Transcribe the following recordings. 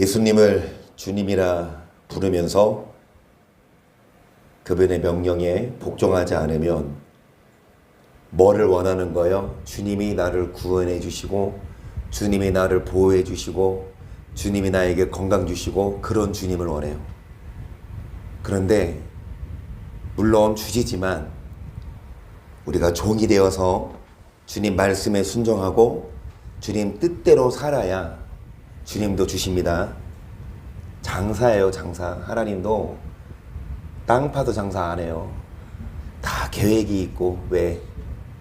예수님을 주님이라 부르면서 그분의 명령에 복종하지 않으면 뭐를 원하는 거예요? 주님이 나를 구원해 주시고 주님이 나를 보호해 주시고 주님이 나에게 건강 주시고 그런 주님을 원해요. 그런데 물론 주시지만 우리가 종이 되어서 주님 말씀에 순종하고 주님 뜻대로 살아야 주님도 주십니다. 장사예요, 장사. 하나님도 땅 파도 장사 안 해요. 다 계획이 있고, 왜?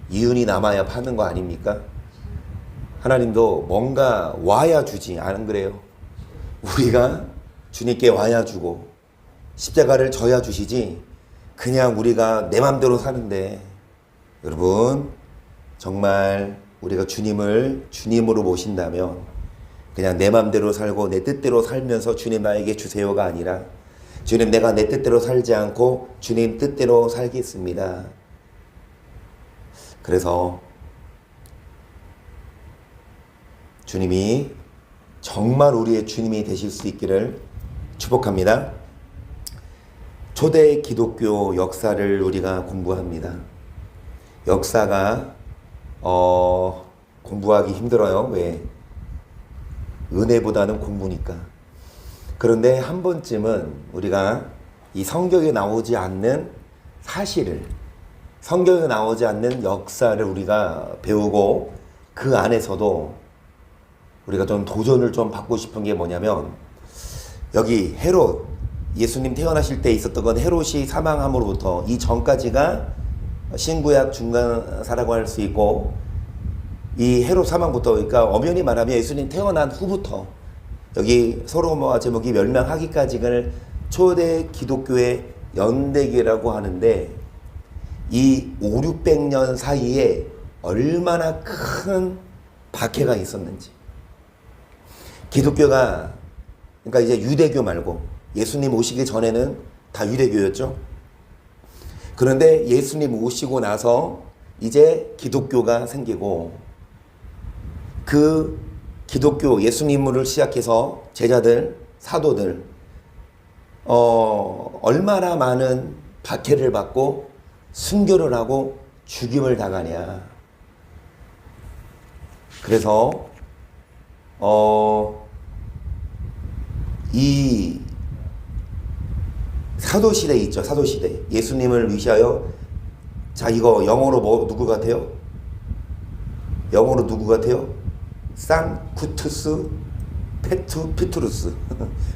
이윤이 남아야 파는 거 아닙니까? 하나님도 뭔가 와야 주지, 안 그래요? 우리가 주님께 와야 주고 십자가를 져야 주시지 그냥 우리가 내 맘대로 사는데, 여러분 정말 우리가 주님을 주님으로 모신다면 그냥 내 맘대로 살고 내 뜻대로 살면서 주님 나에게 주세요가 아니라 주님 내가 내 뜻대로 살지 않고 주님 뜻대로 살겠습니다. 그래서 주님이 정말 우리의 주님이 되실 수 있기를 축복합니다. 초대 기독교 역사를 우리가 공부합니다. 역사가 공부하기 힘들어요. 왜? 은혜보다는 공부니까. 그런데 한 번쯤은 우리가 이 성경에 나오지 않는 사실을, 성경에 나오지 않는 역사를 우리가 배우고 그 안에서도 우리가 좀 도전을 좀 받고 싶은 게 뭐냐면, 여기 헤롯, 예수님 태어나실 때 있었던 건 헤롯이 사망함으로부터 이 전까지가 신구약 중간사라고 할 수 있고, 이 헤롯 사망부터, 그러니까 엄연히 말하면 예수님 태어난 후부터 여기 소로마와 제목이 멸망하기까지를 초대 기독교의 연대기라고 하는데, 이 500~600년 사이에 얼마나 큰 박해가 있었는지. 기독교가, 그러니까 이제 유대교 말고 예수님 오시기 전에는 다 유대교였죠. 그런데 예수님 오시고 나서 이제 기독교가 생기고, 그 기독교 예수님을 시작해서 제자들, 사도들 얼마나 많은 박해를 받고 순교를 하고 죽임을 당하냐. 그래서 이 사도시대 있죠. 사도시대. 예수님을 위시하여, 자, 이거 영어로 누구 같아요? 영어로 누구 같아요? 산쿠투스 피투루스.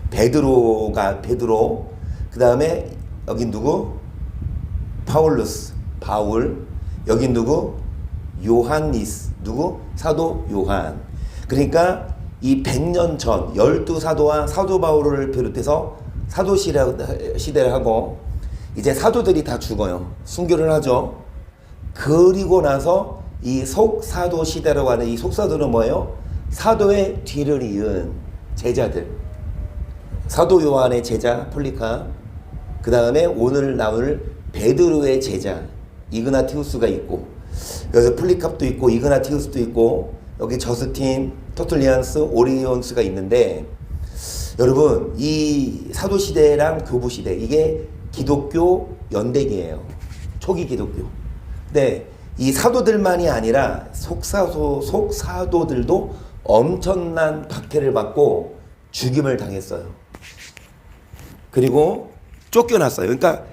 베드로가 베드로. 그 다음에 여긴 누구? 파울루스, 바울. 여긴 누구? 요한니스. 누구? 사도 요한. 그러니까 이 100년 전 12사도와 사도 바울을 비롯해서 사도 시대를 하고, 이제 사도들이 다 죽어요. 순교를 하죠. 그리고 나서 이 속사도 시대라고 하는 이 속사도는 뭐예요? 사도의 뒤를 이은 제자들. 사도 요한의 제자 폴리카, 그 다음에 오늘 나올 베드로의 제자 이그나티우스가 있고, 여기서 폴리캅도 있고 이그나티우스도 있고, 여기 저스틴, 터툴리안스, 오리온스가 있는데, 여러분 이 사도시대랑 교부시대, 이게 기독교 연대기예요. 초기 기독교. 근데 이 사도들만이 아니라 속사도들도 엄청난 박해를 받고 죽임을 당했어요. 그리고 쫓겨났어요. 그러니까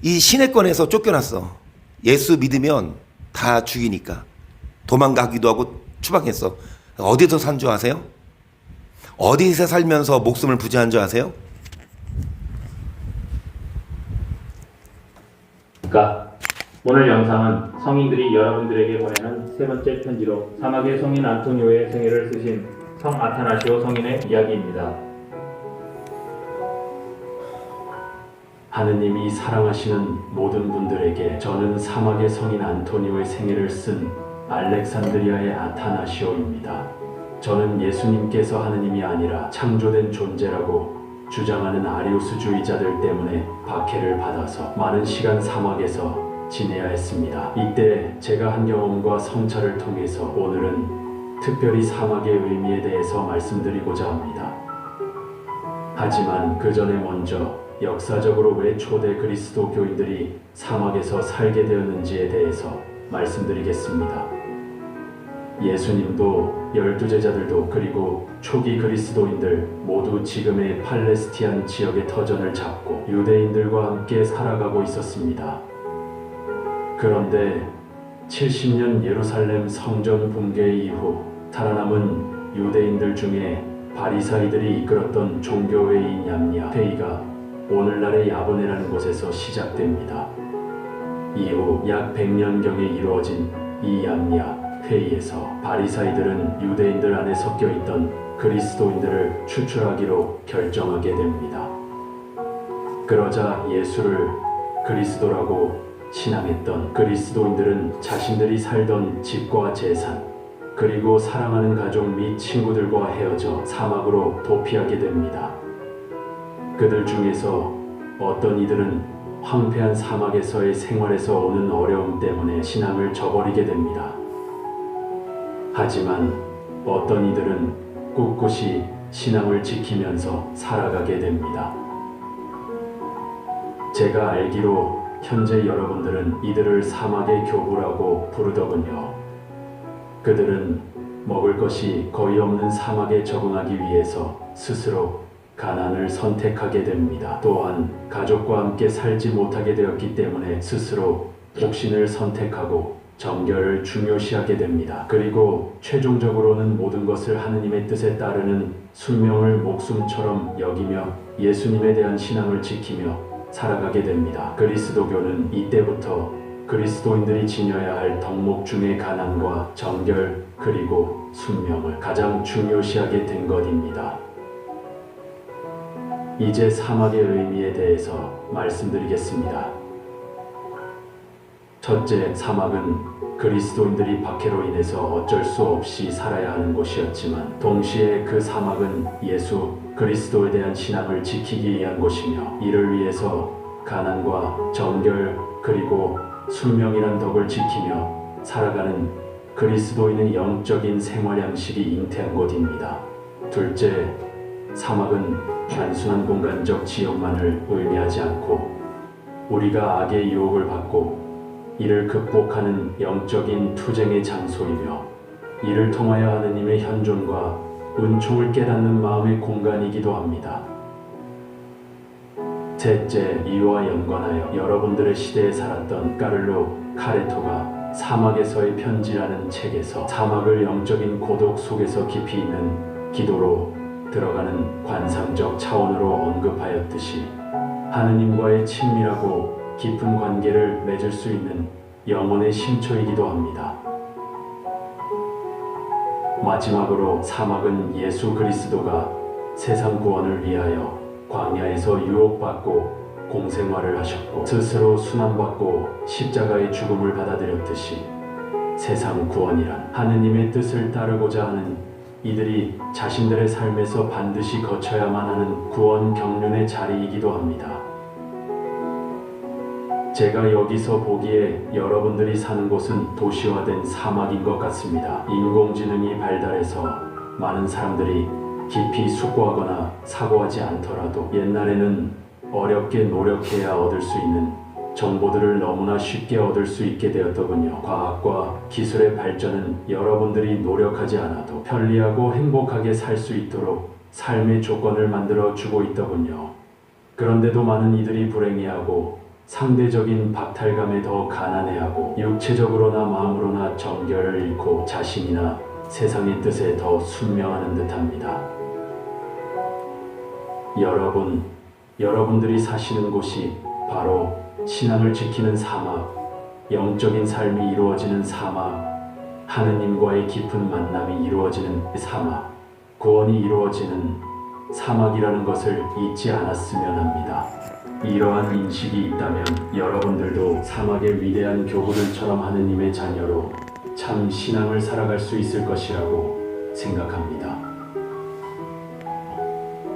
이 시내권에서 쫓겨났어. 예수 믿으면 다 죽이니까. 도망가기도 하고 추방했어. 어디서 산 줄 아세요? 어디서 살면서 목숨을 부지한 줄 아세요? 오늘 영상은 성인들이 여러분들에게 보내는 세 번째 편지로 사막의 성인 안토니오의 생애를 쓰신 성 아타나시오 성인의 이야기입니다. 하느님이 사랑하시는 모든 분들에게, 저는 사막의 성인 안토니오의 생애를 쓴 알렉산드리아의 아타나시오입니다. 저는 예수님께서 하느님이 아니라 창조된 존재라고 주장하는 아리우스주의자들 때문에 박해를 받아서 많은 시간 사막에서 지내야 했습니다. 이때 제가 한 경험과 성찰을 통해서 오늘은 특별히 사막의 의미에 대해서 말씀드리고자 합니다. 하지만 그 전에 먼저 역사적으로 왜 초대 그리스도 교인들이 사막에서 살게 되었는지에 대해서 말씀드리겠습니다. 예수님도 12제자들도 그리고 초기 그리스도인들 모두 지금의 팔레스티안 지역의 터전을 잡고 유대인들과 함께 살아가고 있었습니다. 그런데 70년 예루살렘 성전 붕괴 이후 살아남은 유대인들 중에 바리사이들이 이끌었던 종교회의인 얌야 회의가 오늘날의 야브네라는 곳에서 시작됩니다. 이후 약 100년경에 이루어진 이 얌야 회의에서 바리사이들은 유대인들 안에 섞여 있던 그리스도인들을 추출하기로 결정하게 됩니다. 그러자 예수를 그리스도라고 신앙했던 그리스도인들은 자신들이 살던 집과 재산, 그리고 사랑하는 가족 및 친구들과 헤어져 사막으로 도피하게 됩니다. 그들 중에서 어떤 이들은 황폐한 사막에서의 생활에서 오는 어려움 때문에 신앙을 저버리게 됩니다. 하지만 어떤 이들은 꿋꿋이 신앙을 지키면서 살아가게 됩니다. 제가 알기로 현재 여러분들은 이들을 사막의 교부라고 부르더군요. 그들은 먹을 것이 거의 없는 사막에 적응하기 위해서 스스로 가난을 선택하게 됩니다. 또한 가족과 함께 살지 못하게 되었기 때문에 스스로 독신을 선택하고 정결을 중요시하게 됩니다. 그리고 최종적으로는 모든 것을 하느님의 뜻에 따르는 순명을 목숨처럼 여기며 예수님에 대한 신앙을 지키며 살아가게 됩니다. 그리스도교는 이때부터 그리스도인들이 지녀야 할 덕목 중의 가난과 정결 그리고 순명을 가장 중요시하게 된 것입니다. 이제 사막의 의미에 대해서 말씀드리겠습니다. 첫째, 사막은 그리스도인들이 박해로 인해서 어쩔 수 없이 살아야 하는 곳이었지만 동시에 그 사막은 예수 그리스도에 대한 신앙을 지키기 위한 곳이며 이를 위해서 가난과 정결 그리고 순명이란 덕을 지키며 살아가는 그리스도인의 영적인 생활 양식이 잉태한 곳입니다. 둘째, 사막은 단순한 공간적 지역만을 의미하지 않고 우리가 악의 유혹을 받고 이를 극복하는 영적인 투쟁의 장소이며 이를 통하여 하느님의 현존과 은총을 깨닫는 마음의 공간이기도 합니다. 셋째, 이와 연관하여 여러분들의 시대에 살았던 까를로 카레토가 사막에서의 편지라는 책에서 사막을 영적인 고독 속에서 깊이 있는 기도로 들어가는 관상적 차원으로 언급하였듯이 하느님과의 친밀하고 깊은 관계를 맺을 수 있는 영혼의 심초이기도 합니다. 마지막으로 사막은 예수 그리스도가 세상 구원을 위하여 광야에서 유혹받고 공생활을 하셨고 스스로 순환받고 십자가의 죽음을 받아들였듯이 세상 구원이란 하느님의 뜻을 따르고자 하는 이들이 자신들의 삶에서 반드시 거쳐야만 하는 구원 경륜의 자리이기도 합니다. 제가 여기서 보기에 여러분들이 사는 곳은 도시화된 사막인 것 같습니다. 인공지능이 발달해서 많은 사람들이 깊이 숙고하거나 사고하지 않더라도 옛날에는 어렵게 노력해야 얻을 수 있는 정보들을 너무나 쉽게 얻을 수 있게 되었더군요. 과학과 기술의 발전은 여러분들이 노력하지 않아도 편리하고 행복하게 살 수 있도록 삶의 조건을 만들어 주고 있더군요. 그런데도 많은 이들이 불행해하고 상대적인 박탈감에 더 가난해하고 육체적으로나 마음으로나 정결을 잃고 자신이나 세상의 뜻에 더 순명하는 듯합니다. 여러분들이 사시는 곳이 바로 신앙을 지키는 사막, 영적인 삶이 이루어지는 사막, 하느님과의 깊은 만남이 이루어지는 사막, 구원이 이루어지는 사막이라는 것을 잊지 않았으면 합니다. 이러한 인식이 있다면 여러분들도 사막의 위대한 교부들처럼 하느님의 자녀로 참 신앙을 살아갈 수 있을 것이라고 생각합니다.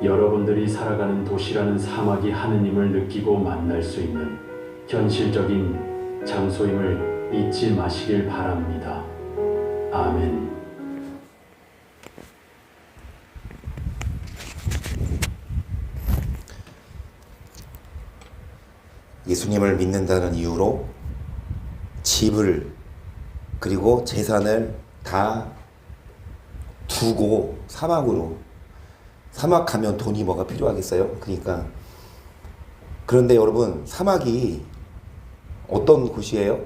여러분들이 살아가는 도시라는 사막이 하느님을 느끼고 만날 수 있는 현실적인 장소임을 잊지 마시길 바랍니다. 아멘. 예수님을 믿는다는 이유로 집을 그리고 재산을 다 두고 사막 가면 돈이 뭐가 필요하겠어요? 그러니까. 그런데 여러분, 사막이 어떤 곳이에요?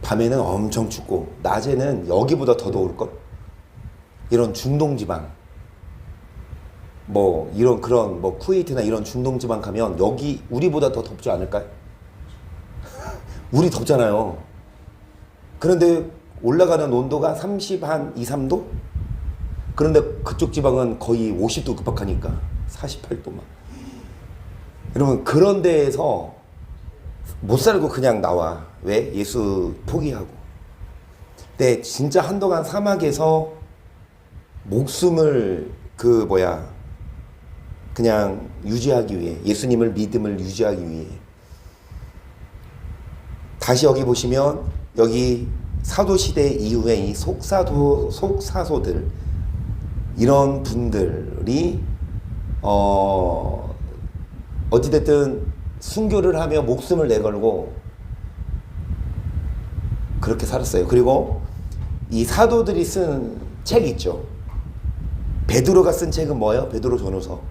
밤에는 엄청 춥고 낮에는 여기보다 더 더울걸? 이런 중동지방, 뭐 이런 그런 뭐 쿠웨이트나 이런 중동지방 가면 여기 우리보다 더 덥지 않을까요? 우리 덥잖아요. 그런데 올라가는 온도가 30 한 2, 3도? 그런데 그쪽 지방은 거의 50도 급박하니까 48도 막. 여러분, 그런 데에서 못 살고 그냥 나와. 왜? 예수 포기하고. 근데 진짜 한동안 사막에서 목숨을 그냥 유지하기 위해, 예수님을 믿음을 유지하기 위해. 다시 여기 보시면 여기 사도시대 이후에 이 속사소들, 이런 분들이 어찌됐든 순교를 하며 목숨을 내걸고 그렇게 살았어요. 그리고 이 사도들이 쓴 책 있죠. 베드로가 쓴 책은 뭐예요? 베드로 전후서.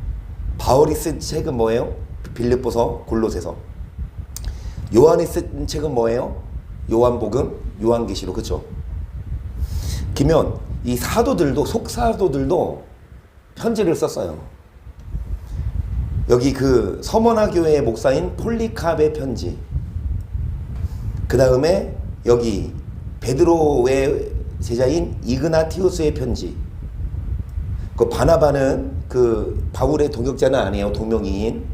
바울이 쓴 책은 뭐예요? 빌립보서, 골로새서. 요한이 쓴 책은 뭐예요? 요한복음, 요한계시록. 그렇죠? 그러면 이 사도들도, 속사도들도 편지를 썼어요. 여기 그 서머나 교회의 목사인 폴리캅의 편지, 그 다음에 여기 베드로의 제자인 이그나티우스의 편지. 그 바나바는 그 바울의 동역자는 아니에요. 동명이인.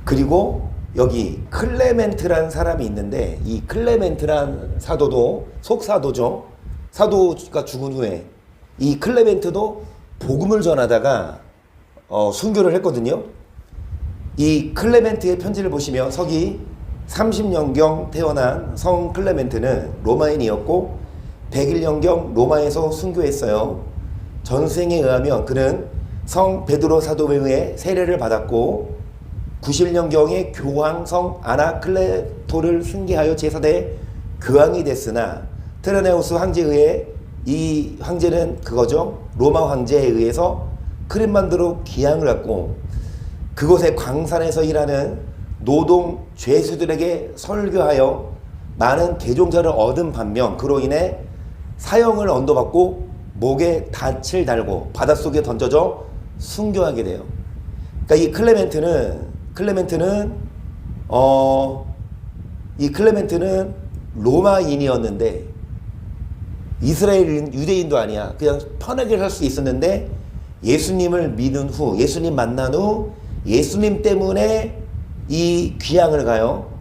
그리고 여기 클레멘트란 사람이 있는데, 이 클레멘트란 사도도 속사도죠. 사도가 죽은 후에 이 클레멘트도 복음을 전하다가 순교를 했거든요. 이 클레멘트의 편지를 보시면 서기 30년경 태어난 성 클레멘트는 로마인이었고 101년경 로마에서 순교했어요. 전생에 의하면 그는 성 베드로 사도에 의해 세례를 받았고 91년경에 교황 성 아나클레토를 승계하여 제4대 교황이 됐으나 트라네우스 황제에 의해, 이 황제는 그거죠, 로마 황제에 의해서 크림반도로 귀향을 갔고 그곳의 광산에서 일하는 노동 죄수들에게 설교하여 많은 개종자를 얻은 반면 그로 인해 사형을 언도받고 목에 닻을 달고 바닷속에 던져져 순교하게 돼요. 그러니까 이 클레멘트는 로마인이었는데 이스라엘 유대인도 아니야. 그냥 편하게 살 수 있었는데 예수님을 믿은 후, 예수님 만난 후 예수님 때문에 이 귀향을 가요.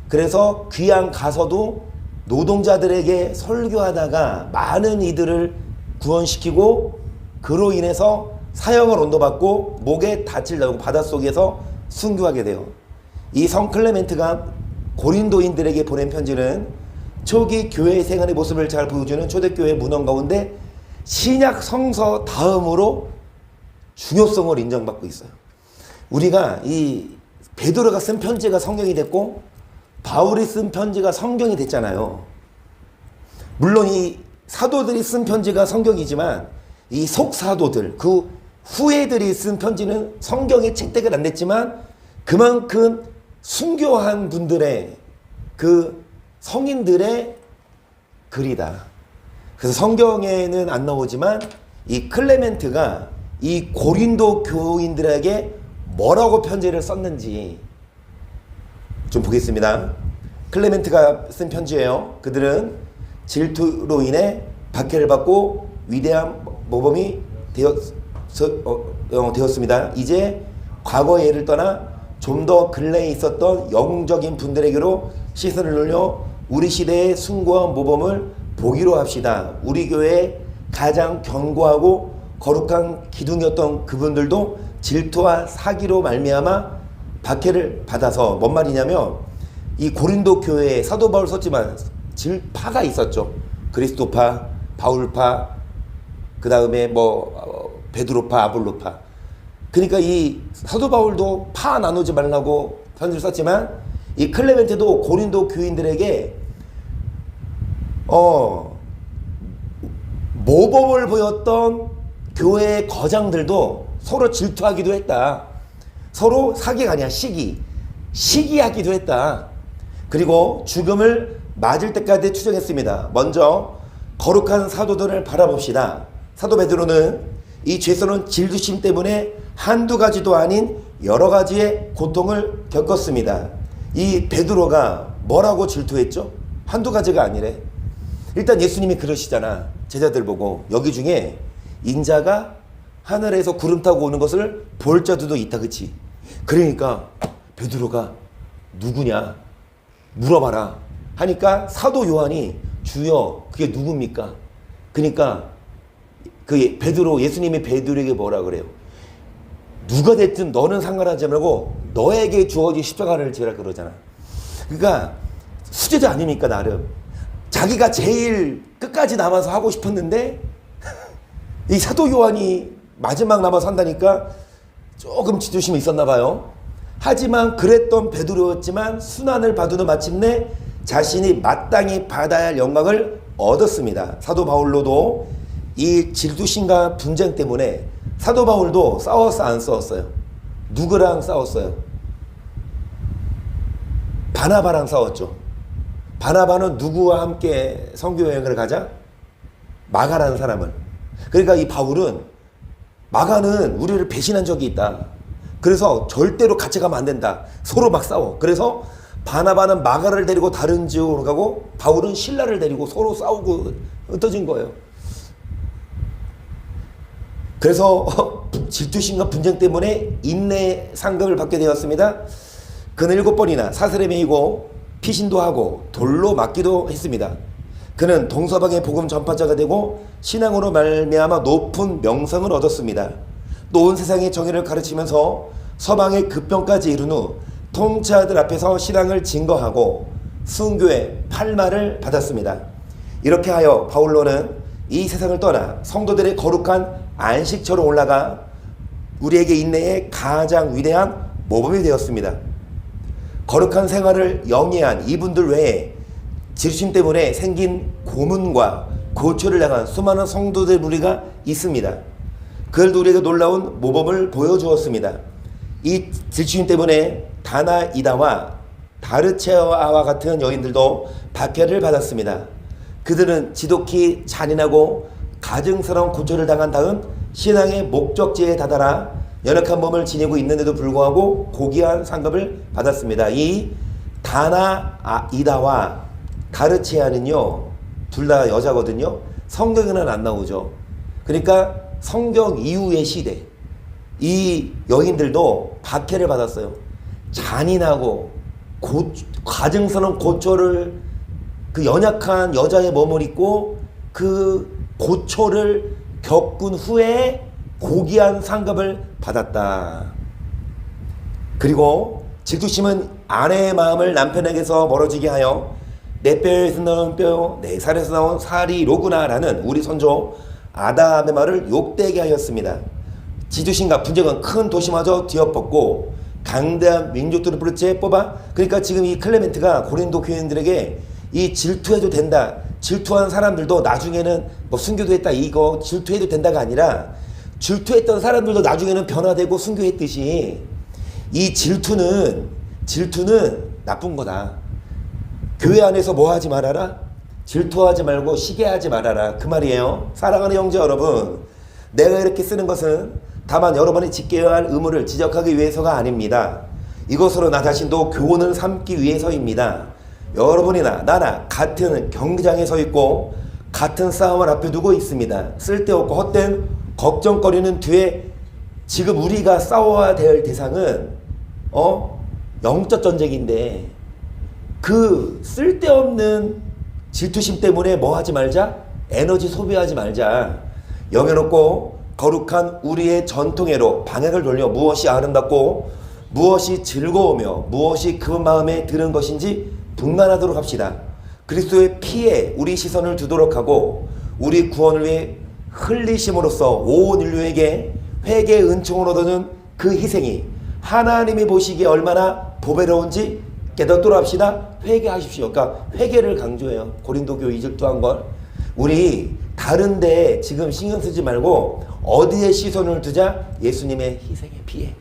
그래서 귀향 가서도 노동자들에게 설교하다가 많은 이들을 구원시키고 그로 인해서 사형을 언도받고 목에 닻을 달고 바닷속에서 순교하게 돼요. 이 성 클레멘트가 고린도인들에게 보낸 편지는 초기 교회 생활의 모습을 잘 보여주는 초대교회 문헌 가운데 신약 성서 다음으로 중요성을 인정받고 있어요. 우리가 이 베드로가 쓴 편지가 성경이 됐고 바울이 쓴 편지가 성경이 됐잖아요. 물론 이 사도들이 쓴 편지가 성경이지만 이 속사도들, 그 후예들이 쓴 편지는 성경에 채택은 안 됐지만 그만큼 순교한 분들의, 그 성인들의 글이다. 그래서 성경에는 안 나오지만 이 클레멘트가 이 고린도 교인들에게 뭐라고 편지를 썼는지 좀 보겠습니다. 클레멘트가 쓴 편지예요. 그들은 질투로 인해 박해를 받고 위대한 모범이 되었습니다. 이제 과거의 예를 떠나 좀 더 근래에 있었던 영웅적인 분들에게로 시선을 돌려 우리 시대의 숭고한 모범을 보기로 합시다. 우리 교회의 가장 견고하고 거룩한 기둥이었던 그분들도 질투와 사기로 말미암아 박해를 받아서, 뭔 말이냐면 이 고린도 교회에 사도 바울 썼지만 파가 있었죠. 그리스도파, 바울파, 그 다음에 베드로파, 아볼로파. 그러니까 이 사도 바울도 파 나누지 말라고 편지를 썼지만 이 클레멘트도 고린도 교인들에게 모범을 보였던 교회의 거장들도 서로 질투하기도 했다. 서로 사기가 아니야, 시기하기도 했다. 그리고 죽음을 맞을 때까지 추정했습니다. 먼저 거룩한 사도들을 바라봅시다. 사도 베드로는 이 죄선은 질투심 때문에 한두 가지도 아닌 여러 가지의 고통을 겪었습니다. 이 베드로가 뭐라고 질투했죠? 한두 가지가 아니래. 일단 예수님이 그러시잖아. 제자들 보고 여기 중에 인자가 하늘에서 구름 타고 오는 것을 볼 자들도 있다, 그치? 그러니까 베드로가 누구냐 물어봐라 하니까 사도 요한이 주여 그게 누굽니까? 그러니까 그 베드로, 예수님이 베드로에게 뭐라 그래요? 누가 됐든 너는 상관하지 말고 너에게 주어진 십자가를 지라 그러잖아. 그러니까 수제자 아닙니까? 나름 자기가 제일 끝까지 남아서 하고 싶었는데 이 사도 요한이 마지막 남아서 한다니까 조금 질투심이 있었나 봐요. 하지만 그랬던 베드로였지만 순환을 받은 후 마침내 자신이 마땅히 받아야 할 영광을 얻었습니다. 사도 바울로도 이 질투심과 분쟁 때문에 사도 바울도 싸웠어, 안 싸웠어요? 누구랑 싸웠어요? 바나바랑 싸웠죠. 바나바는 누구와 함께 선교 여행을 가자? 마가라는 사람을. 그러니까 이 바울은 마가는 우리를 배신한 적이 있다. 그래서 절대로 같이 가면 안 된다. 서로 막 싸워. 그래서 바나바는 마가를 데리고 다른 지역으로 가고 바울은 실라를 데리고 서로 싸우고 흩어진 거예요. 그래서 질투심과 분쟁 때문에 인내 상급을 받게 되었습니다. 그는 7번이나 사슬에 매이고 피신도 하고 돌로 맞기도 했습니다. 그는 동서방의 복음 전파자가 되고 신앙으로 말미암아 높은 명성을 얻었습니다. 또 온 세상의 정의를 가르치면서 서방의 급병까지 이룬 후 통치자들 앞에서 신앙을 증거하고 순교의 팔마를 받았습니다. 이렇게 하여 바울로는 이 세상을 떠나 성도들의 거룩한 안식처로 올라가 우리에게 인내의 가장 위대한 모범이 되었습니다. 거룩한 생활을 영위한 이분들 외에 질투심 때문에 생긴 고문과 고초를 당한 수많은 성도들 무리가 있습니다. 그들도 우리에게 놀라운 모범을 보여주었습니다. 이 질투심 때문에 다나이다와 다르체아와 같은 여인들도 박해를 받았습니다. 그들은 지독히 잔인하고 가증스러운 고초를 당한 다음 신앙의 목적지에 다다라 연약한 몸을 지니고 있는데도 불구하고 고귀한 상급을 받았습니다. 이 다나이다와 다르체아는요, 둘 다 여자거든요. 성경에는 안 나오죠. 그러니까 성경 이후의 시대, 이 여인들도 박해를 받았어요. 잔인하고 가증스러운 고초를, 그 연약한 여자의 몸을 입고 그 고초를 겪은 후에 고귀한 상급을 받았다. 그리고 질투심은 아내의 마음을 남편에게서 멀어지게 하여 내 뼈에서 나온 뼈, 내 살에서 나온 살이 로구나 라는 우리 선조 아담의 말을 욕되게 하였습니다. 질투심과 분쟁은 큰 도시마저 뒤엎었고 강대한 민족들을 부르째 뽑아. 그러니까 지금 이 클레멘트가 고린도 교인들에게 이 질투해도 된다, 질투한 사람들도 나중에는 뭐 순교도 했다, 이거 질투해도 된다가 아니라 질투했던 사람들도 나중에는 변화되고 순교했듯이 이 질투는 나쁜 거다. 교회 안에서 뭐 하지 말아라? 질투하지 말고 시기하지 말아라, 그 말이에요. 사랑하는 형제 여러분, 내가 이렇게 쓰는 것은 다만 여러분이 지켜야 할 의무를 지적하기 위해서가 아닙니다. 이것으로 나 자신도 교훈을 삼기 위해서입니다. 여러분이나 나나 같은 경기장에 서 있고 같은 싸움을 앞에 두고 있습니다. 쓸데없고 헛된 걱정거리는 뒤에 지금 우리가 싸워야 될 대상은 영적 전쟁인데 그 쓸데없는 질투심 때문에 뭐 하지 말자? 에너지 소비하지 말자. 영해놓고 거룩한 우리의 전통애로 방향을 돌려 무엇이 아름답고 무엇이 즐거우며 무엇이 그 마음에 드는 것인지 분간하도록 합시다. 그리스도의 피에 우리 시선을 두도록 하고 우리 구원을 위해 흘리심으로써 온 인류에게 회개의 은총을 얻는 그 희생이 하나님이 보시기에 얼마나 보배로운지 깨닫도록 합시다. 회개하십시오. 그러니까 회개를 강조해요. 고린도 교회 이적도 한 걸. 우리 다른데 지금 신경 쓰지 말고 어디에 시선을 두자? 예수님의 희생의 피에.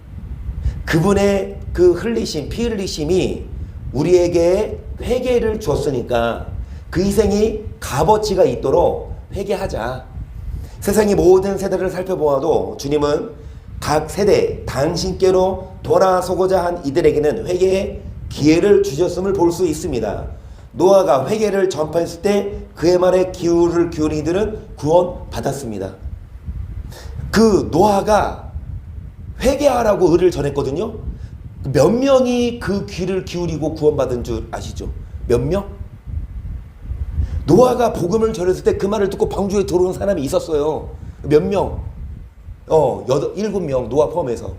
그분의 그 흘리심, 피 흘리심이 우리에게 회개를 줬으니까 그 희생이 값어치가 있도록 회개하자. 세상의 모든 세대를 살펴보아도 주님은 각 세대 당신께로 돌아서고자 한 이들에게는 회개의 기회를 주셨음을 볼 수 있습니다. 노아가 회개를 전파했을 때 그의 말에 귀를 기울인 이들은 구원받았습니다. 그 노아가 회개하라고 의를 전했거든요. 몇 명이 그 귀를 기울이고 구원받은 줄 아시죠? 몇 명? 노아가 복음을 전했을 때 그 말을 듣고 방주에 들어온 사람이 있었어요. 몇 명? 7명, 노아 포함해서.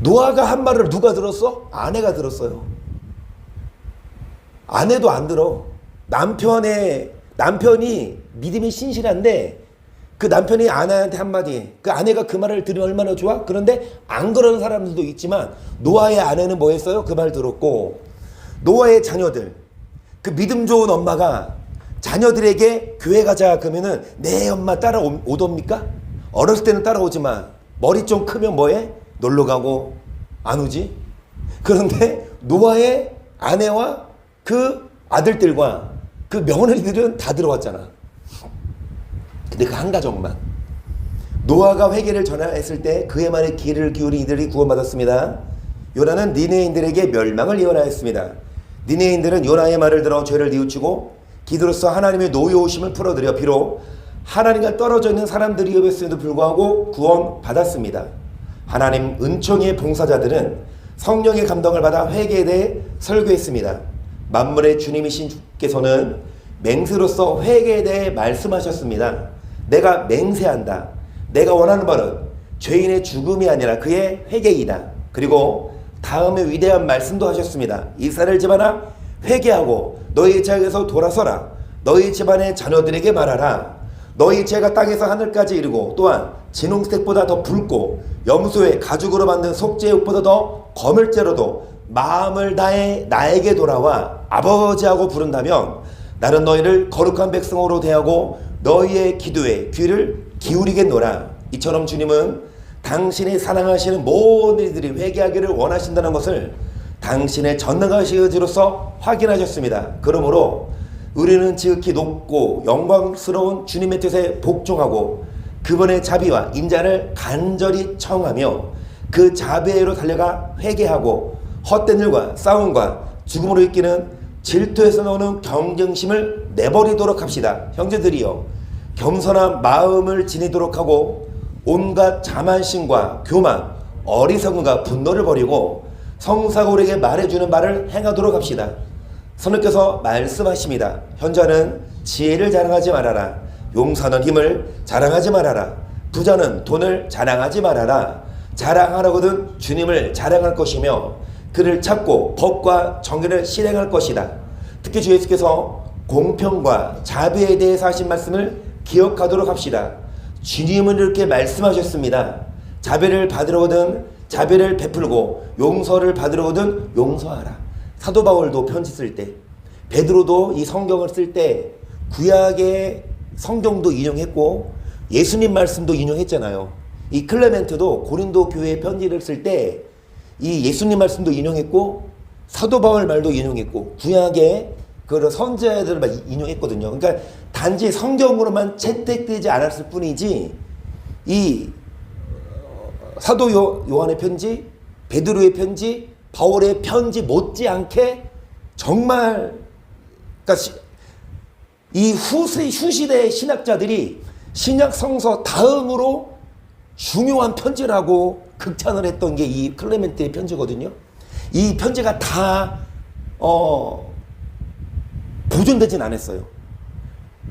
노아가 한 말을 누가 들었어? 아내가 들었어요. 아내도 안 들어. 남편이 믿음이 신실한데 그 남편이 아내한테 한마디, 그 아내가 그 말을 들으면 얼마나 좋아? 그런데 안 그러는 사람들도 있지만 노아의 아내는 뭐 했어요? 그 말 들었고, 노아의 자녀들, 그 믿음 좋은 엄마가 자녀들에게 교회 가자 그러면은 내 엄마 따라오답니까? 어렸을 때는 따라오지만 머리 좀 크면 뭐해? 놀러 가고 안 오지? 그런데 노아의 아내와 그 아들들과 그 며느리들은 다 들어왔잖아. 근데 그 한 가족만. 노아가 회개를 전하였을 때 그의 말에 귀를 기울인 이들이 구원받았습니다. 요나는 니네인들에게 멸망을 예언하였습니다. 니네인들은 요나의 말을 들어 죄를 뉘우치고 기도로서 하나님의 노여우심을 풀어드려 비록 하나님과 떨어져 있는 사람들이었음에도 불구하고 구원받았습니다. 하나님 은총의 봉사자들은 성령의 감동을 받아 회개에 대해 설교했습니다. 만물의 주님이신 주께서는 맹세로서 회개에 대해 말씀하셨습니다. 내가 맹세한다. 내가 원하는 바는 죄인의 죽음이 아니라 그의 회개이다. 그리고 다음에 위대한 말씀도 하셨습니다. 이스라엘 집안아 회개하고 너희 죄에서 돌아서라. 너희 집안의 자녀들에게 말하라. 너희 죄가 땅에서 하늘까지 이르고 또한 진홍색보다 더 붉고 염소의 가죽으로 만든 속죄육보다 더 거물죄로도 마음을 다해 나에게 돌아와 아버지하고 부른다면 나는 너희를 거룩한 백성으로 대하고 너희의 기도에 귀를 기울이겠노라. 이처럼 주님은 당신이 사랑하시는 모든 이들이 회개하기를 원하신다는 것을 당신의 전능하신 의지로서 확인하셨습니다. 그러므로 우리는 지극히 높고 영광스러운 주님의 뜻에 복종하고 그분의 자비와 인자를 간절히 청하며 그 자비로 달려가 회개하고 헛된 일과 싸움과 죽음으로 이끄는 질투에서 나오는 경쟁심을 내버리도록 합시다. 형제들이여, 겸손한 마음을 지니도록 하고 온갖 자만심과 교만, 어리석음과 분노를 버리고 성사가 우리에게 말해주는 말을 행하도록 합시다. 선생님께서 말씀하십니다. 현자는 지혜를 자랑하지 말아라. 용사는 힘을 자랑하지 말아라. 부자는 돈을 자랑하지 말아라. 자랑하려거든 주님을 자랑할 것이며 그를 찾고 법과 정의를 실행할 것이다. 특히 주 예수께서 공평과 자비에 대해서 하신 말씀을 기억하도록 합시다. 주님은 이렇게 말씀하셨습니다. 자비를 받으려거든 자비를 베풀고 용서를 받으려거든 용서하라. 사도 바울도 편지 쓸 때, 베드로도 이 성경을 쓸 때 구약의 성경도 인용했고 예수님 말씀도 인용했잖아요. 이 클레멘트도 고린도 교회에 편지를 쓸 때 이 예수님 말씀도 인용했고 사도 바울 말도 인용했고 구약의 그 선지자들을 인용했거든요. 그러니까 단지 성경으로만 채택되지 않았을 뿐이지 이 사도 요한의 편지, 베드로의 편지, 바울의 편지 못지않게 정말 그러니까 이 후시대의 신학자들이 신약 성서 다음으로 중요한 편지라고 극찬을 했던 게 이 클레멘트의 편지거든요. 이 편지가 다 보존되진 않았어요.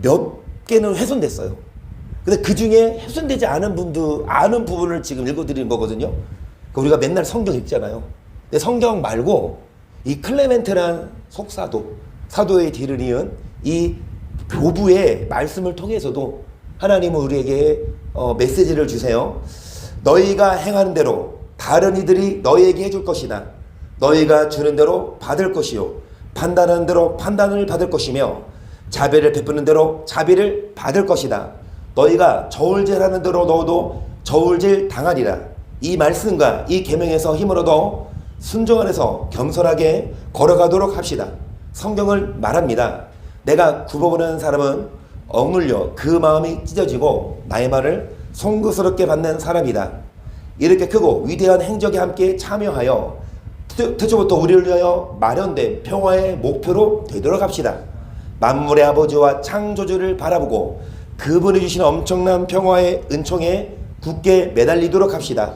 몇 개는 훼손됐어요. 근데 그 중에 훼손되지 않은 부분을 지금 읽어드리는 거거든요. 우리가 맨날 성경 읽잖아요. 근데 성경 말고 이 클레멘트란 사도의 뒤를 이은 이 교부의 말씀을 통해서도 하나님은 우리에게 메시지를 주세요. 너희가 행하는 대로 다른 이들이 너희에게 해줄 것이다. 너희가 주는 대로 받을 것이요 판단하는 대로 판단을 받을 것이며 자비를 베푸는 대로 자비를 받을 것이다. 너희가 저울질하는 대로 너도 저울질 당하리라. 이 말씀과 이 계명에서 힘을 얻어 순종 안에서 겸손하게 걸어가도록 합시다. 성경을 말합니다. 내가 굽어보는 사람은 억눌려 그 마음이 찢어지고 나의 말을 송구스럽게 받는 사람이다. 이렇게 크고 위대한 행적에 함께 참여하여 태초부터 우리를 위하여 마련된 평화의 목표로 되도록 합시다. 만물의 아버지와 창조주를 바라보고 그분이 주신 엄청난 평화의 은총에 굳게 매달리도록 합시다.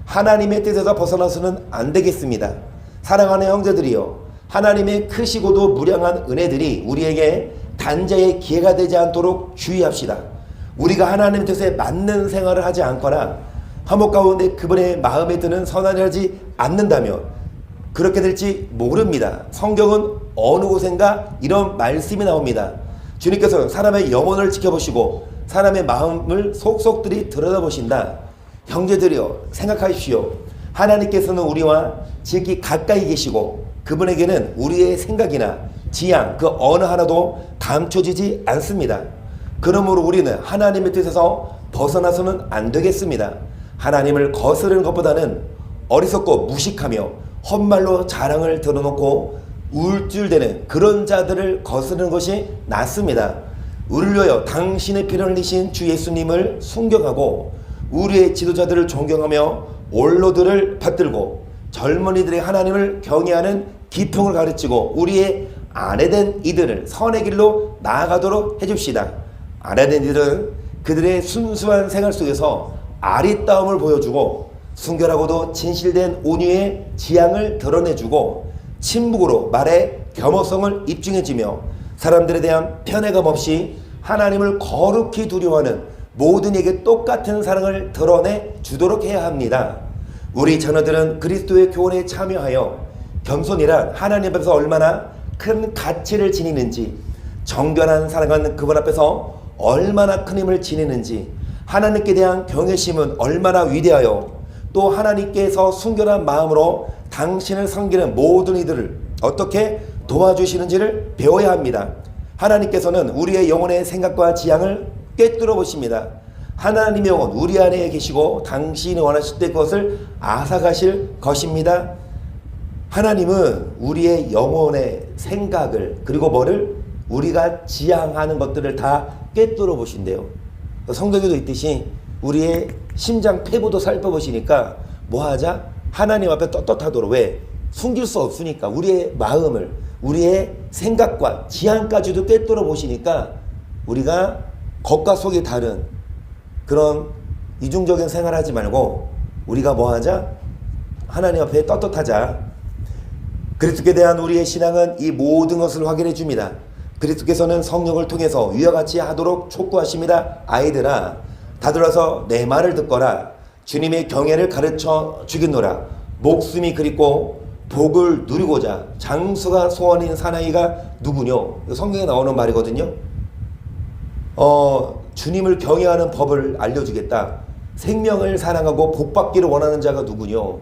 하나님의 뜻에서 벗어나서는 안 되겠습니다. 사랑하는 형제들이여, 하나님의 크시고도 무량한 은혜들이 우리에게 단죄의 기회가 되지 않도록 주의합시다. 우리가 하나님 뜻에 맞는 생활을 하지 않거나 화목 가운데 그분의 마음에 드는 선한을 하지 않는다면 그렇게 될지 모릅니다. 성경은 어느 곳엔가 이런 말씀이 나옵니다. 주님께서는 사람의 영혼을 지켜보시고 사람의 마음을 속속들이 들여다보신다. 형제들이여, 생각하십시오. 하나님께서는 우리와 지극히 가까이 계시고 그분에게는 우리의 생각이나 지향 그 어느 하나도 감춰지지 않습니다. 그러므로 우리는 하나님의 뜻에서 벗어나서는 안 되겠습니다. 하나님을 거스르는 것보다는 어리석고 무식하며 헛말로 자랑을 드러놓고 우쭐대는 그런 자들을 거스르는 것이 낫습니다. 우리를 위하여 당신의 피를 흘리신 주 예수님을 순경하고 우리의 지도자들을 존경하며 원로들을 받들고 젊은이들의 하나님을 경외하는 기풍을 가르치고 우리의 아내된 이들을 선의 길로 나아가도록 해줍시다. 아내된 이들은 그들의 순수한 생활 속에서 아리따움을 보여주고 순결하고도 진실된 온유의 지향을 드러내주고 침묵으로 말에 겸허성을 입증해주며 사람들에 대한 편애감 없이 하나님을 거룩히 두려워하는 모든 이에게 똑같은 사랑을 드러내 주도록 해야 합니다. 우리 자녀들은 그리스도의 교훈에 참여하여 겸손이란 하나님 앞에서 얼마나 큰 가치를 지니는지, 정결한 사랑은 그분 앞에서 얼마나 큰 힘을 지니는지, 하나님께 대한 경외심은 얼마나 위대하여 또 하나님께서 순결한 마음으로 당신을 섬기는 모든 이들을 어떻게 도와주시는지를 배워야 합니다. 하나님께서는 우리의 영혼의 생각과 지향을 꿰뚫어 보십니다. 하나님의 영혼 우리 안에 계시고 당신이 원하실 때 그것을 앗아가실 것입니다. 하나님은 우리의 영혼의 생각을 그리고 뭐를 우리가 지향하는 것들을 다 꿰뚫어 보신대요. 성경에도 있듯이 우리의 심장 폐부도 살펴보시니까 뭐하자? 하나님 앞에 떳떳하도록. 왜? 숨길 수 없으니까. 우리의 마음을 우리의 생각과 지향까지도 꿰뚫어 보시니까 우리가 겉과 속이 다른 그런 이중적인 생활하지 말고 우리가 뭐하자? 하나님 앞에 떳떳하자. 그리스도께 대한 우리의 신앙은 이 모든 것을 확인해 줍니다. 그리스도께서는 성령을 통해서 위와 같이 하도록 촉구하십니다. 아이들아, 다들어서 내 말을 듣거라. 주님의 경애를 가르쳐 주겠노라. 목숨이 그립고 복을 누리고자 장수가 소원인 사나이가 누구뇨? 성경에 나오는 말이거든요. 주님을 경외하는 법을 알려주겠다. 생명을 사랑하고 복받기를 원하는 자가 누구뇨?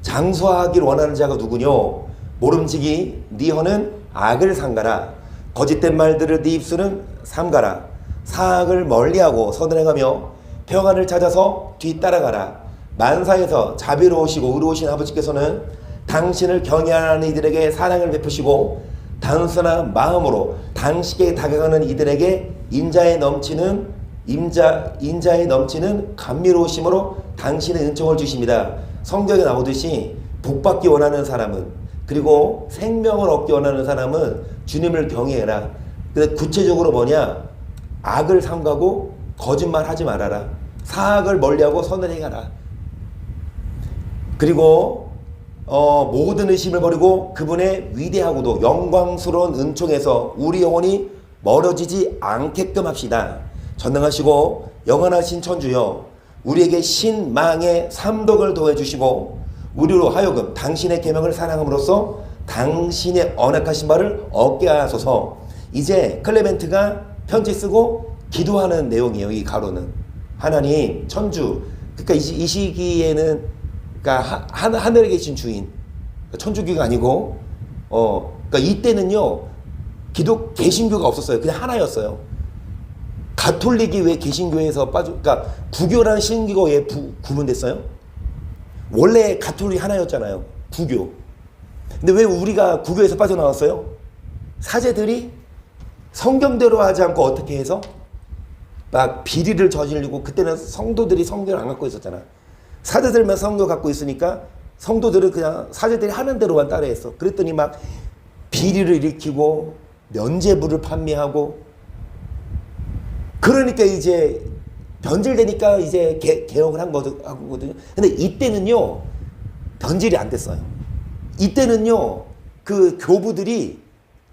장수하기를 원하는 자가 누구뇨? 모름지기 네 혀는 악을 삼가라. 거짓된 말들을 네 입술은 삼가라. 사악을 멀리하고 선을 행하며 평안을 찾아서 뒤따라가라. 만사에서 자비로우시고 의로우신 아버지께서는 당신을 경외하는 이들에게 사랑을 베푸시고 단순한 마음으로 당신께 다가가는 이들에게 인자에 넘치는 감미로우심으로 당신의 은총을 주십니다. 성경에 나오듯이 복받기 원하는 사람은 그리고 생명을 얻기 원하는 사람은 주님을 경외해라. 근데 구체적으로 뭐냐? 악을 삼가고 거짓말하지 말아라. 사악을 멀리하고 선을 행하라. 그리고 모든 의심을 버리고 그분의 위대하고도 영광스러운 은총에서 우리 영혼이 멀어지지 않게끔 합시다. 전능하시고 영원하신 천주여, 우리에게 신망의 삼덕을 더해주시고 우리로 하여금 당신의 계명을 사랑함으로써 당신의 언약하신 바를 얻게 하소서. 이제 클레멘트가 편지 쓰고 기도하는 내용이에요. 이 가로는 하나님, 천주, 그러니까 이 시기에는 그러니까 하늘에 계신 주인, 천주교가 아니고 그러니까 이때는요 개신교가 없었어요. 그냥 하나였어요. 가톨릭이 왜 개신교에서 그러니까 구교라는 신교가 왜 구분됐어요? 원래 가톨릭 하나였잖아요. 구교. 근데 왜 우리가 구교에서 빠져나왔어요? 사제들이 성경대로 하지 않고 어떻게 해서 막 비리를 저지르고, 그때는 성도들이 성경을 안 갖고 있었잖아. 사제들만 성경 갖고 있으니까 성도들은 그냥 사제들이 하는 대로만 따라했어. 그랬더니 막 비리를 일으키고 면죄부를 판매하고, 그러니까 이제 변질되니까 이제 개혁을 한 거거든요. 근데 이때는요 변질이 안 됐어요. 이때는요 그 교부들이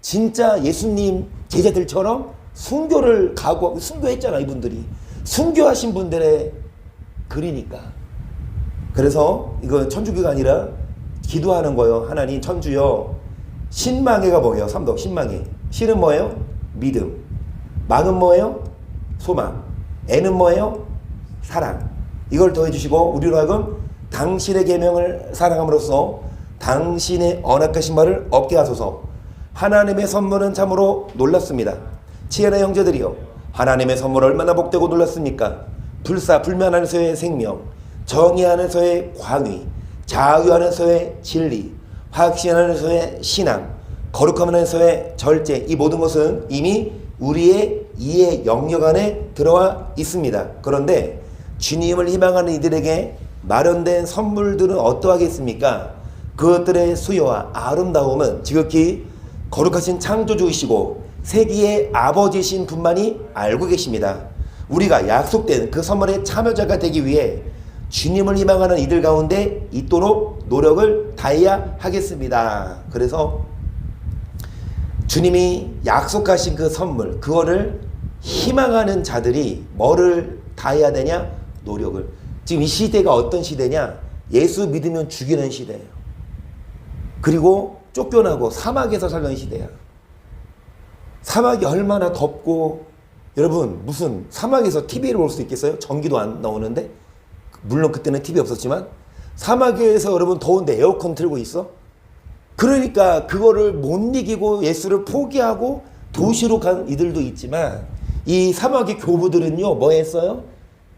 진짜 예수님 제자들처럼 순교를 각오하고 순교했잖아. 이분들이 순교하신 분들의 글이니까. 그래서 이건 천주교가 아니라 기도하는 거예요. 하나님 천주여, 신망해가 뭐예요? 삼덕 신망해. 신은 뭐예요? 믿음. 망은 뭐예요? 소망. 애는 뭐예요? 사랑. 이걸 더해 주시고 우리로 하여금 당신의 계명을 사랑함으로써 당신의 언약하신 바를 얻게 하소서. 하나님의 선물은 참으로 놀랐습니다. 지혜나 형제들이여, 하나님의 선물 얼마나 복되고 놀랐습니까? 불사 불면하면서의 생명, 정의하면서의 광의, 자유하면서의 진리, 확신하면서의 신앙, 거룩하면서의 절제, 이 모든 것은 이미 우리의 이해 영역 안에 들어와 있습니다. 그런데 주님을 희망하는 이들에게 마련된 선물들은 어떠하겠습니까? 그것들의 수요와 아름다움은 지극히 거룩하신 창조주이시고 세기의 아버지신 분만이 알고 계십니다. 우리가 약속된 그 선물의 참여자가 되기 위해 주님을 희망하는 이들 가운데 있도록 노력을 다해야 하겠습니다. 그래서 주님이 약속하신 그 선물, 그거를 희망하는 자들이 뭐를 다해야 되냐? 노력을. 지금 이 시대가 어떤 시대냐? 예수 믿으면 죽이는 시대예요. 그리고 쫓겨나고 사막에서 살던 시대야. 사막이 얼마나 덥고, 여러분 무슨 사막에서 TV를 볼 수 있겠어요? 전기도 안 나오는데. 물론 그때는 TV 없었지만 사막에서 여러분 더운데 에어컨 틀고 있어? 그러니까 그거를 못 이기고 예수를 포기하고 도시로 간 이들도 있지만, 이 사막의 교부들은요 뭐 했어요?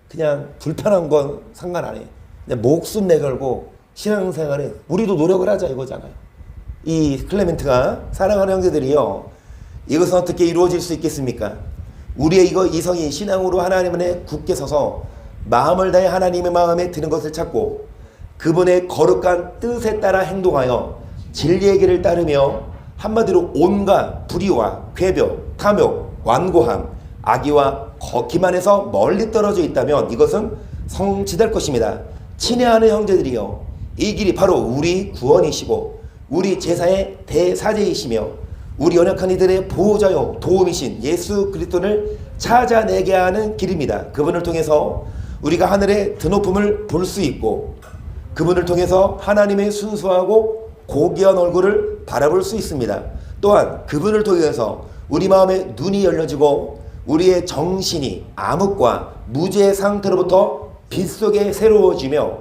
그냥 불편한 건 상관 안 해. 그냥 목숨 내걸고 신앙생활에 우리도 노력을 하자 이거잖아요. 이 클레멘트가 사랑하는 형제들이요, 이것은 어떻게 이루어질 수 있겠습니까? 우리의 이 성이 신앙으로 하나님 안에 굳게 서서 마음을 다해 하나님의 마음에 드는 것을 찾고 그분의 거룩한 뜻에 따라 행동하여 진리의 길을 따르며 한마디로 온갖 불의와 궤벽, 탐욕, 완고함, 악의와 기만에서 멀리 떨어져 있다면 이것은 성취될 것입니다. 친애하는 형제들이여, 이 길이 바로 우리 구원이시고 우리 제사의 대사제이시며 우리 연약한 이들의 보호자요 도움이신 예수 그리스도를 찾아내게 하는 길입니다. 그분을 통해서 우리가 하늘의 드높음을 볼 수 있고 그분을 통해서 하나님의 순수하고 고귀한 얼굴을 바라볼 수 있습니다. 또한 그분을 통해서 우리 마음의 눈이 열려지고 우리의 정신이 암흑과 무죄의 상태로부터 빛 속에 새로워지며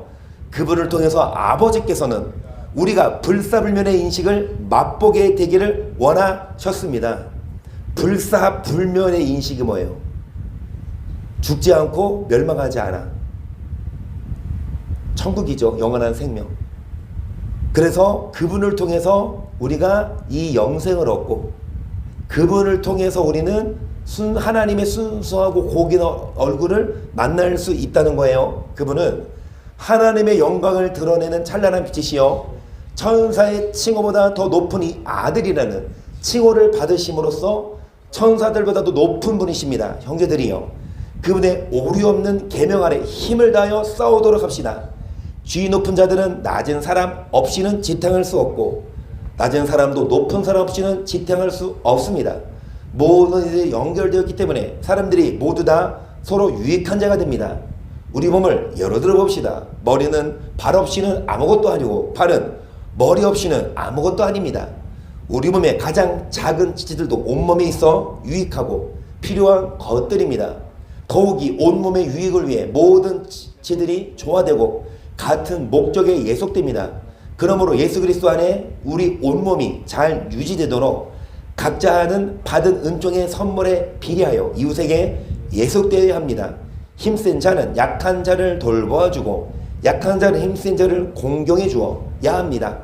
그분을 통해서 아버지께서는 우리가 불사불면의 인식을 맛보게 되기를 원하셨습니다. 불사불면의 인식이 뭐예요? 죽지 않고 멸망하지 않아. 천국이죠. 영원한 생명. 그래서 그분을 통해서 우리가 이 영생을 얻고 그분을 통해서 우리는 하나님의 순수하고 고귀한 얼굴을 만날 수 있다는 거예요. 그분은 하나님의 영광을 드러내는 찬란한 빛이시여 천사의 칭호보다 더 높은 이 아들이라는 칭호를 받으심으로써 천사들보다도 높은 분이십니다. 형제들이여, 그분의 오류 없는 계명 아래 힘을 다하여 싸우도록 합시다. 지위 높은 자들은 낮은 사람 없이는 지탱할 수 없고 낮은 사람도 높은 사람 없이는 지탱할 수 없습니다. 모든 일이 연결되었기 때문에 사람들이 모두 다 서로 유익한 자가 됩니다. 우리 몸을 예로 들어 봅시다. 머리는 발 없이는 아무것도 아니고 발은 머리 없이는 아무것도 아닙니다. 우리 몸의 가장 작은 지체들도 온몸에 있어 유익하고 필요한 것들입니다. 더욱이 온몸의 유익을 위해 모든 지체들이 조화되고 같은 목적에 예속됩니다. 그러므로 예수 그리스도 안에 우리 온몸이 잘 유지되도록 각자 하는 받은 은총의 선물에 비례하여 이웃에게 예속되어야 합니다. 힘센 자는 약한 자를 돌보아주고 약한 자는 힘센 자를 공경해 주어야 합니다.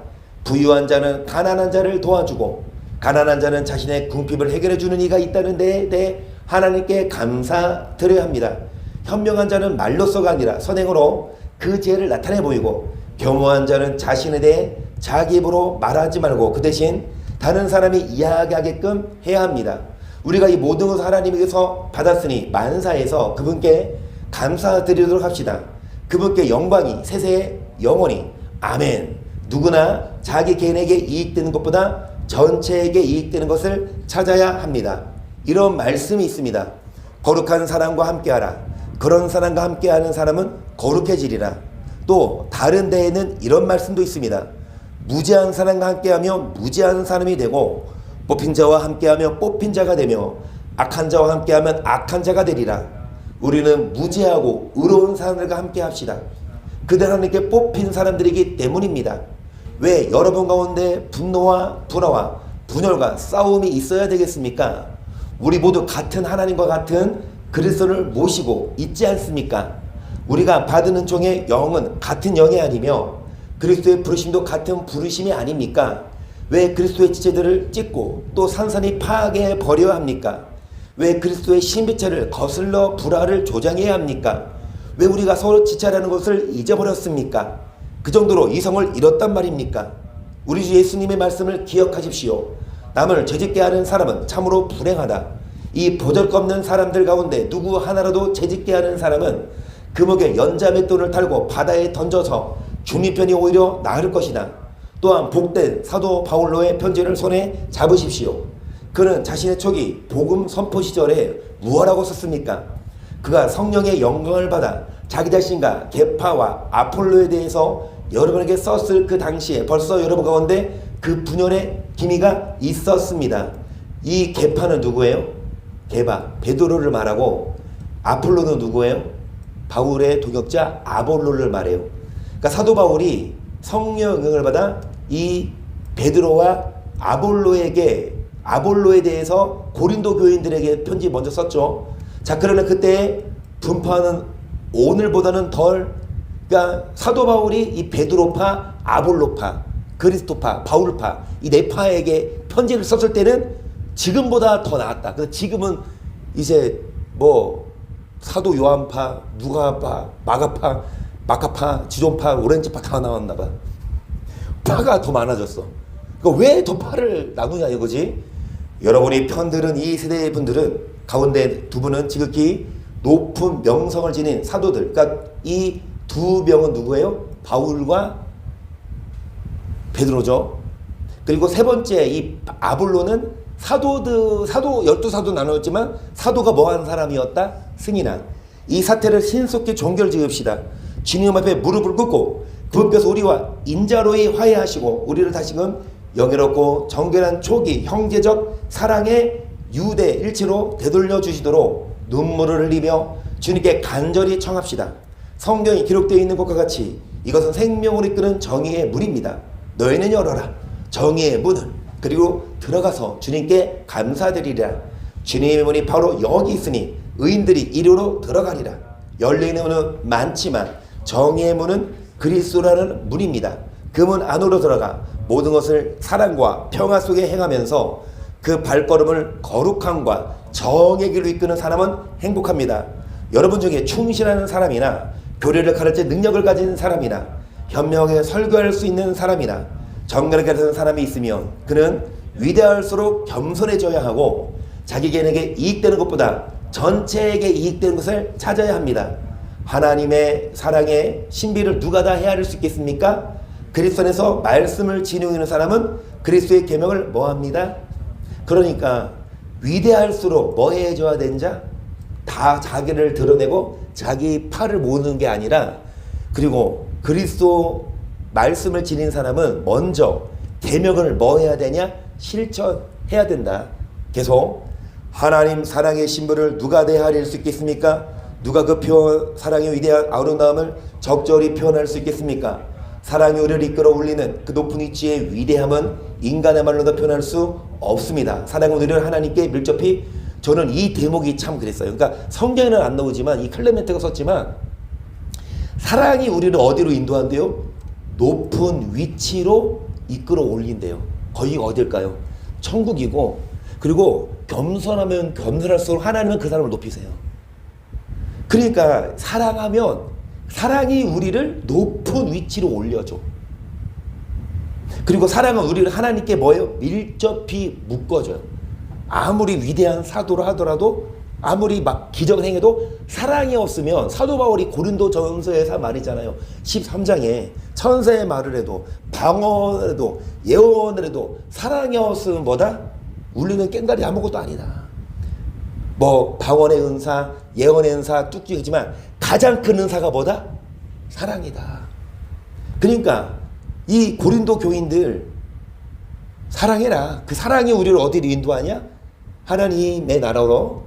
부유한 자는 가난한 자를 도와주고 가난한 자는 자신의 궁핍을 해결해 주는 이가 있다는 데에 대해 하나님께 감사드려야 합니다. 현명한 자는 말로서가 아니라 선행으로 그 지혜를 나타내 보이고 겸허한 자는 자신에 대해 자기 입으로 말하지 말고 그 대신 다른 사람이 이야기하게끔 해야 합니다. 우리가 이 모든 것을 하나님에게서 받았으니 만사에서 그분께 감사드리도록 합시다. 그분께 영광이 세세에 영원히 아멘. 누구나 자기 개인에게 이익되는 것보다 전체에게 이익되는 것을 찾아야 합니다. 이런 말씀이 있습니다. 거룩한 사람과 함께하라. 그런 사람과 함께하는 사람은 거룩해지리라. 또 다른 데에는 이런 말씀도 있습니다. 무지한 사람과 함께하며 무지한 사람이 되고 뽑힌 자와 함께하며 뽑힌 자가 되며 악한 자와 함께하면 악한 자가 되리라. 우리는 무지하고 의로운 사람들과 함께합시다. 그들 하나님께 뽑힌 사람들이기 때문입니다. 왜 여러분 가운데 분노와 불화와 분열과 싸움이 있어야 되겠습니까? 우리 모두 같은 하나님과 같은 그리스도를 모시고 있지 않습니까? 우리가 받은 은총의 영은 같은 영이 아니며 그리스도의 부르심도 같은 부르심이 아닙니까? 왜 그리스도의 지체들을 찢고 또 산산이 파괴해 버려야 합니까? 왜 그리스도의 신비체를 거슬러 불화를 조장해야 합니까? 왜 우리가 서로 지체라는 것을 잊어버렸습니까? 그 정도로 이성을 잃었단 말입니까? 우리 주 예수님의 말씀을 기억하십시오. 남을 죄짓게 하는 사람은 참으로 불행하다. 이 보잘것없는 사람들 가운데 누구 하나라도 죄짓게 하는 사람은 금옥에 연자맷돌을 달고 바다에 던져서 죽는 편이 오히려 나을 것이다. 또한 복된 사도 바울로의 편지를 손에 잡으십시오. 그는 자신의 초기 복음 선포 시절에 무엇라고 썼습니까? 그가 성령의 영광을 받아 자기 자신과 계파와 아폴로에 대해서 여러분에게 썼을 그 당시에 벌써 여러분 가운데 그 분열의 기미가 있었습니다. 이 계파는 누구예요? 게바, 베드로를 말하고 아폴로는 누구예요? 바울의 동역자 아볼로를 말해요. 그러니까 사도 바울이 성령의 영향을 받아 이 베드로와 아볼로에 대해서 고린도 교인들에게 편지 먼저 썼죠. 자, 그러나 그때 분파는 오늘보다는 덜, 그러니까 사도 바울이 이 베드로파, 아볼로파, 그리스도파, 바울파 이 네 파에게 편지를 썼을 때는 지금보다 더 나았다. 그래서 지금은 이제 뭐 사도 요한파, 누가파, 마가파, 지존파, 오렌지파 다 나왔나 봐. 파가 더 많아졌어. 그러니까 왜 더 파를 나누냐 이거지. 여러분이 편들은 이 세대의 분들은 가운데 두 분은 지극히 높은 명성을 지닌 사도들. 그러니까 이 두 명은 누구예요? 바울과 베드로죠. 그리고 세 번째 이 아볼로는 사도 12사도 나누었지만 사도가 뭐하는 사람이었다? 승인한. 이 사태를 신속히 종결 지읍시다. 주님 앞에 무릎을 꿇고 그분께서 우리와 인자로이 화해하시고 우리를 다시금 영예롭고 정결한 초기 형제적 사랑의 유대 일체로 되돌려 주시도록 눈물을 흘리며 주님께 간절히 청합시다. 성경이 기록되어 있는 것과 같이 이것은 생명을 이끄는 정의의 문입니다. 너희는 열어라 정의의 문을, 그리고 들어가서 주님께 감사드리라. 주님의 문이 바로 여기 있으니 의인들이 이리로 들어가리라. 열려있는 문은 많지만 정의의 문은 그리스도라는 문입니다. 그 문 안으로 들어가 모든 것을 사랑과 평화 속에 행하면서 그 발걸음을 거룩함과 정의 길로 이끄는 사람은 행복합니다. 여러분 중에 충실하는 사람이나 교리를 가르칠 능력을 가진 사람이나 현명하게 설교할 수 있는 사람이나 정결하게 하는 사람이 있으면 그는 위대할수록 겸손해져야 하고 자기 개인에게 이익되는 것보다 전체에게 이익되는 것을 찾아야 합니다. 하나님의 사랑의 신비를 누가 다 헤아릴 수 있겠습니까? 그리스도 안에서 말씀을 지니는 사람은 그리스도의 계명을 뭐합니다? 그러니까 위대할수록 뭐해져야 되는 자? 다 자기를 드러내고 자기 팔을 모으는 게 아니라, 그리고 그리스도 말씀을 지닌 사람은 먼저 계명을 뭐 해야 되냐? 실천해야 된다. 계속 하나님 사랑의 신부를 누가 대하릴 수 있겠습니까? 누가 그 사랑의 위대한 아름다움을 적절히 표현할 수 있겠습니까? 사랑이 우리를 이끌어 올리는 그 높은 위치의 위대함은 인간의 말로도 표현할 수 없습니다. 사랑은 우리를 하나님께 밀접히, 저는 이 대목이 참 그랬어요. 그러니까 성경에는 안 나오지만, 이 클레멘트가 썼지만, 사랑이 우리를 어디로 인도한대요? 높은 위치로 이끌어 올린대요. 거기가 어딜까요? 천국이고, 그리고 겸손하면 겸손할수록 하나님은 그 사람을 높이세요. 그러니까 사랑하면 사랑이 우리를 높은 위치로 올려줘. 그리고 사랑은 우리를 하나님께 뭐예요? 밀접히 묶어줘요. 아무리 위대한 사도라 하더라도, 아무리 막 기적을 행해도 사랑이 없으면, 사도 바울이 고린도 전서에서 말이잖아요. 13장에 천사의 말을 해도, 방언을 해도, 예언을 해도 사랑이 없으면 뭐다? 울리는 꽹과리 아무것도 아니다. 뭐 방언의 은사, 예언의 은사 뚝뚝이지만 가장 큰 은사가 뭐다? 사랑이다. 그러니까 이 고린도 교인들 사랑해라. 그 사랑이 우리를 어디로 인도하냐? 하나님의 나라로.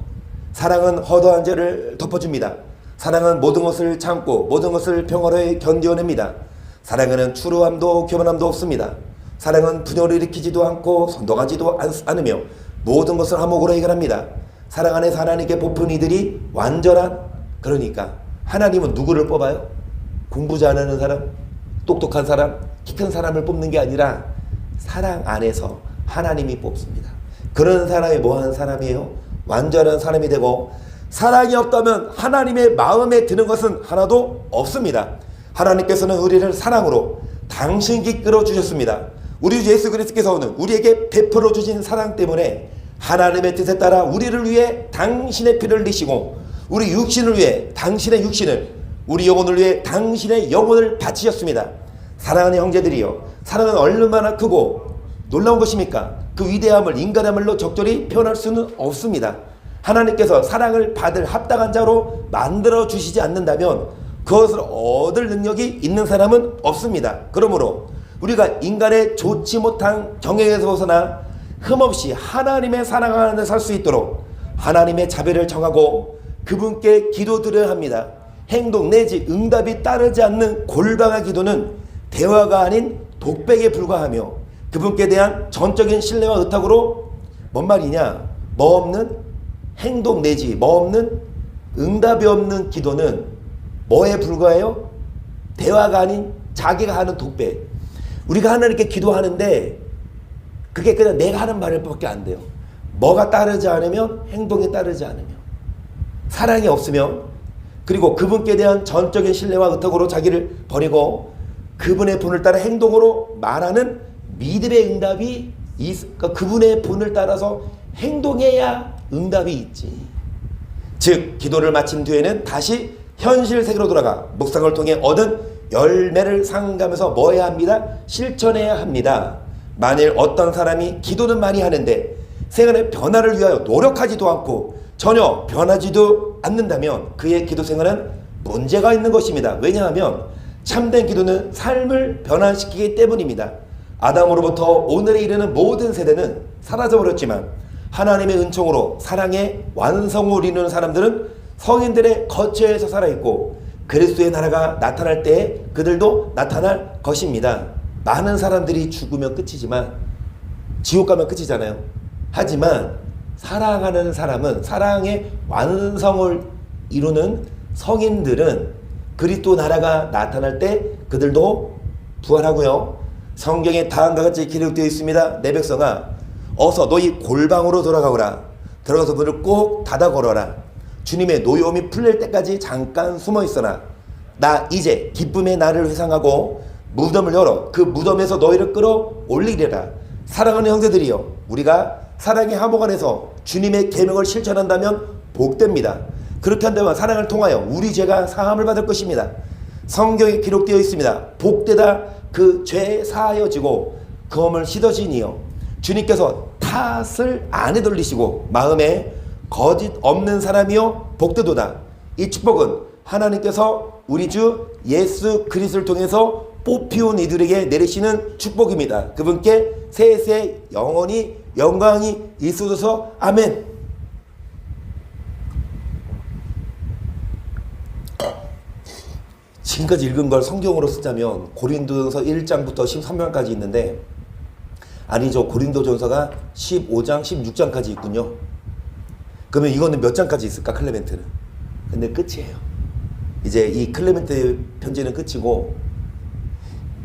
사랑은 허다한 죄를 덮어줍니다. 사랑은 모든 것을 참고 모든 것을 평화로이 견뎌냅니다. 사랑에는 추루함도 교만함도 없습니다. 사랑은 분열을 일으키지도 않고 선동하지도 않으며 모든 것을 화목으로 해결합니다. 사랑 안에서 하나님께 뽑힌 이들이 완전한, 그러니까 하나님은 누구를 뽑아요? 공부 잘하는 사람, 똑똑한 사람, 키 큰 사람을 뽑는 게 아니라 사랑 안에서 하나님이 뽑습니다. 그런 사람이 뭐하는 사람이에요? 완전한 사람이 되고, 사랑이 없다면 하나님의 마음에 드는 것은 하나도 없습니다. 하나님께서는 우리를 사랑으로 당신께 끌어주셨습니다. 우리 주 예수 그리스도께서는 우리에게 베풀어 주신 사랑 때문에 하나님의 뜻에 따라 우리를 위해 당신의 피를 흘리시고, 우리 육신을 위해 당신의 육신을, 우리 영혼을 위해 당신의 영혼을 바치셨습니다. 사랑하는 형제들이여, 사랑은 얼마나 크고 놀라운 것입니까? 그 위대함을 인간의 말로 적절히 표현할 수는 없습니다. 하나님께서 사랑을 받을 합당한 자로 만들어 주시지 않는다면 그것을 얻을 능력이 있는 사람은 없습니다. 그러므로 우리가 인간의 좋지 못한 경향에서 벗어나 흠없이 하나님의 사랑 안에 살 수 있도록 하나님의 자비를 정하고 그분께 기도드려야 합니다. 행동 내지 응답이 따르지 않는 골방한 기도는 대화가 아닌 독백에 불과하며, 그분께 대한 전적인 신뢰와 의탁으로 뭔 말이냐? 뭐 없는 행동 내지 뭐 없는 응답이 없는 기도는 뭐에 불과해요? 대화가 아닌 자기가 하는 독백. 우리가 하나님께 기도하는데 그게 그냥 내가 하는 말밖에 안 돼요. 뭐가 따르지 않으면, 행동이 따르지 않으면, 사랑이 없으면, 그리고 그분께 대한 전적인 신뢰와 의탁으로 자기를 버리고 그분의 분을 따라 행동으로 말하는 믿음의 응답이, 그러니까 그분의 분을 따라서 행동해야 응답이 있지. 즉 기도를 마친 뒤에는 다시 현실 세계로 돌아가 묵상을 통해 얻은 열매를 상감해서 뭐 해야 합니다? 실천해야 합니다. 만일 어떤 사람이 기도는 많이 하는데 생활의 변화를 위하여 노력하지도 않고 전혀 변하지도 않는다면 그의 기도 생활은 문제가 있는 것입니다. 왜냐하면 참된 기도는 삶을 변화시키기 때문입니다. 아담으로부터 오늘에 이르는 모든 세대는 사라져버렸지만 하나님의 은총으로 사랑의 완성을 이루는 사람들은 성인들의 거처에서 살아있고 그리스도의 나라가 나타날 때 그들도 나타날 것입니다. 많은 사람들이 죽으면 끝이지만, 지옥 가면 끝이잖아요. 하지만 사랑하는 사람은, 사랑의 완성을 이루는 성인들은 그리스도 나라가 나타날 때 그들도 부활하고요. 성경에 다음과 같이 기록되어 있습니다. 내 백성아, 어서 너희 골방으로 돌아가거라. 들어가서 문을 꼭 닫아 걸어라. 주님의 노여움이 풀릴 때까지 잠깐 숨어 있어라. 나 이제 기쁨의 날을 회상하고 무덤을 열어 그 무덤에서 너희를 끌어 올리리라. 사랑하는 형제들이여, 우리가 사랑의 화목 안에서 주님의 계명을 실천한다면 복됩니다. 그렇게 한다면 사랑을 통하여 우리 죄가 사함을 받을 것입니다. 성경에 기록되어 있습니다. 복되다 그 죄 사하여지고 검을 씻어지니요. 주님께서 탓을 안에 돌리시고 마음에 거짓 없는 사람이요 복되도다. 이 축복은 하나님께서 우리 주 예수 그리스도를 통해서 뽑히온 이들에게 내리시는 축복입니다. 그분께 세세 영원히 영광이 있어서 아멘. 지금까지 읽은 걸 성경으로 쓰자면 고린도전서 1장부터 13장까지 있는데, 아니죠, 고린도전서가 15장, 16장까지 있군요. 그러면 이거는 몇 장까지 있을까, 클레멘트는? 근데 끝이에요. 이제 이 클레멘트 편지는 끝이고,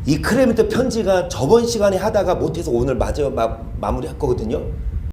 이 클레멘트 편지가 저번 시간에 하다가 못해서 오늘 마무리할 거거든요.